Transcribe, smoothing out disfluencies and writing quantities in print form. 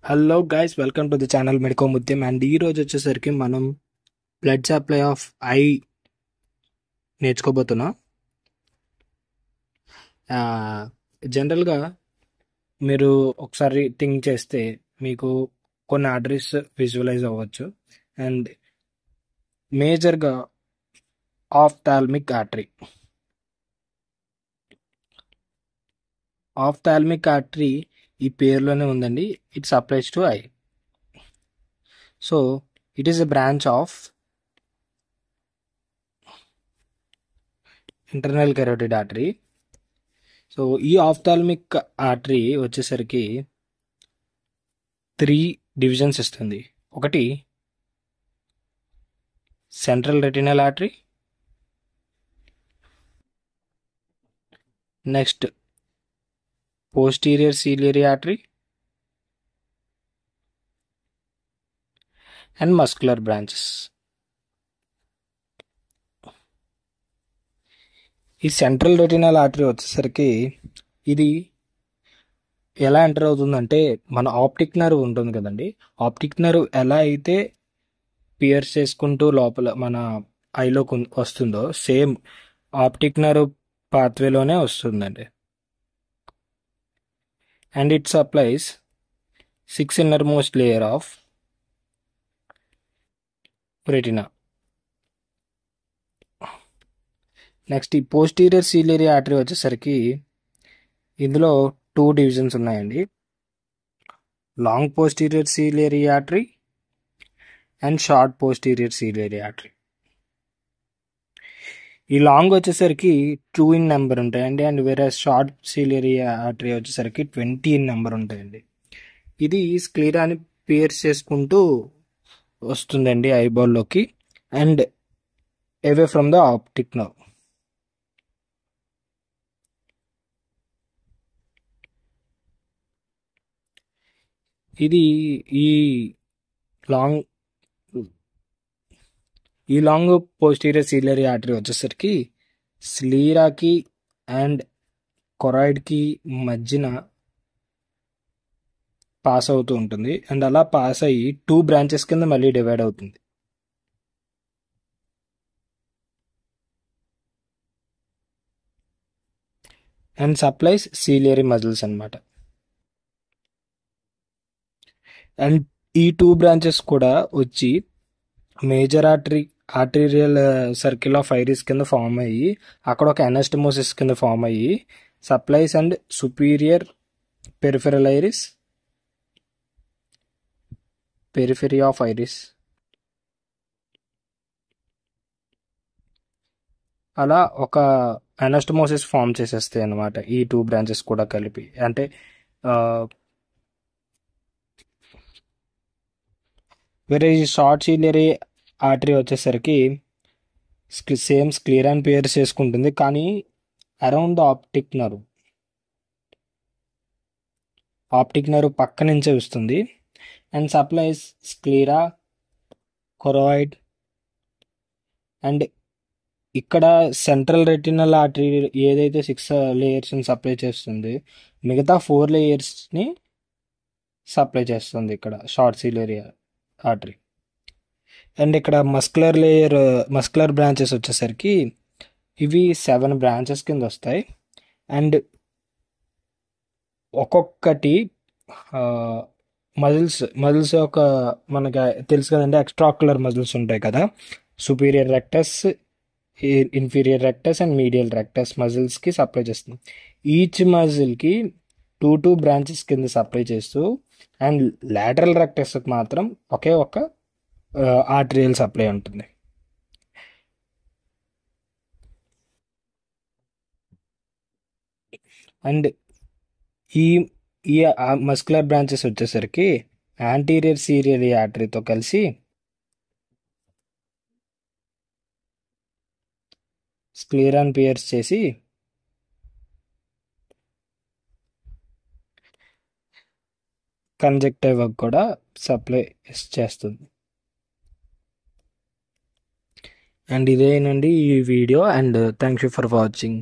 Hello guys, welcome to the channel medico ముత్యం. And ఈ రోజు వచ్చేసరికి మనం బ్లడ్ సప్లై ఆఫ్ ఐ నేర్చుకోబోతున్నాం. జనరల్గా మీరు ఒకసారి థింక్ చేస్తే మీకు కొన్ని ఆర్టరీస్ విజువలైజ్ అవ్వచ్చు. అండ్ మేజర్గా ఆఫ్థాల్మిక్ ఆర్టరీ. ఆఫ్థాల్మిక్ ఆర్టరీ ఈ పేరులోనే ఉందండి. It supplies to I. So it is a branch of internal carotid artery. So ఈ ఆఫ్థాల్మిక్ ఆర్టరీ వచ్చేసరికి 3 డివిజన్స్ ఇస్తుంది. ఒకటి central retinal artery, next posterior ciliary artery and muscular branches. ఈ central retinal artery వచ్చేసరికి ఇది ఎలా ఎంటర్ అవుతుందంటే, మన ఆప్టిక్ నర్వ్ ఉంటుంది కదండి, ఆప్టిక్ నర్వ్ ఎలా అయితే పియర్స్ చేసుకుంటూ లోపల మన ఐలో వస్తుందో సేమ్ ఆప్టిక్ నర్వ్ పాత్వేలోనే వస్తుందండి. And it supplies 6 innermost layer of retina. Next ఈ పోస్టీరియర్ సీలియరీ ఆర్టరీ వచ్చేసరికి ఇందులో 2 డివిజన్స్ ఉన్నాయండి. Long posterior ciliary artery and short posterior ciliary artery. ఈ లాంగ్ వచ్చేసరికి 2 ఇన్ నెంబర్ ఉంటాయండి. అండ్ వేరే షార్ట్ సీలియరీ ఆర్టరీ వచ్చేసరికి 20 ఇన్ నెంబర్ ఉంటాయండి. ఇది స్క్లీరాని పియర్స్ చేసుకుంటూ వస్తుందండి ఐబాల్లోకి and away from the optic nerve. ఇది ఈ లాంగ్ పోస్టీరియర్ సీలియరీ ఆర్టరీ వచ్చేసరికి స్లీరాకి అండ్ కొరాయిడ్కి మధ్యన పాస్ అవుతూ ఉంటుంది. అండ్ అలా పాస్ అయ్యి 2 బ్రాంచెస్ కింద మళ్ళీ డివైడ్ అవుతుంది. అండ్ సప్లైస్ సీలియరీ మజిల్స్ అన్నమాట. అండ్ ఈ 2 బ్రాంచెస్ కూడా వచ్చి major arterial circle of iris కింద ఫామ్ అయ్యి అక్కడ ఒక ఎనాస్టమోసిస్ కింద ఫామ్ అయ్యి supplies and superior peripheral iris, periphery of iris, అలా ఒక ఎనాస్టమోసిస్ ఫామ్ చేసేస్తాయి అన్నమాట ఈ 2 బ్రాంచెస్ కూడా కలిపి. అంటే వేరే ఈ షార్ట్ సీలియరీ ఆర్టరీ వచ్చేసరికి సేమ్ స్క్లీరాన్ పియర్స్ చేసుకుంటుంది, కానీ అరౌండ్ ద ఆప్టిక్ నర్వ్ పక్క నుంచే వస్తుంది. అండ్ సప్లైస్ స్క్లీరా, కొరాయిడ్ అండ్ ఇక్కడ సెంట్రల్ రెటినల్ ఆర్టరీ ఏదైతే 6 లేయర్స్ని సప్లై చేస్తుంది, మిగతా 4 లేయర్స్ని సప్లై చేస్తుంది ఇక్కడ షార్ట్ సీలియరీ ఆర్టరీ. అండ్ ఇక్కడ మస్కులర్ బ్రాంచెస్ వచ్చేసరికి ఇవి 7 బ్రాంచెస్ కింద వస్తాయి. అండ్ ఒక్కొక్కటి మజిల్స్ యొక్క మనకి తెలుసు కదండి, ఎక్స్ట్రాక్యులర్ మజిల్స్ ఉంటాయి కదా, superior rectus, inferior rectus and medial rectus మజిల్స్కి సప్లై చేస్తుంది. ఈచ్ మజిల్కి 2 బ్రాంచెస్ కింద సప్లై చేస్తూ అండ్ లాటరల్ రెక్టస్కి మాత్రం ఒకే ఒక ఆర్టరియల్ సప్లై ఉంటుంది. అండ్ ఈ ఈ మస్కులర్ బ్రాంచెస్ వచ్చేసరికి యాంటీరియర్ సీలియరీ ఆర్టరీతో కలిసి స్క్లీరాన్ పియర్స్ చేసి కంజక్టివ్ కూడా సప్లై చేస్తుంది. అండ్ ఇదేనండి ఈ video. And thank you for watching.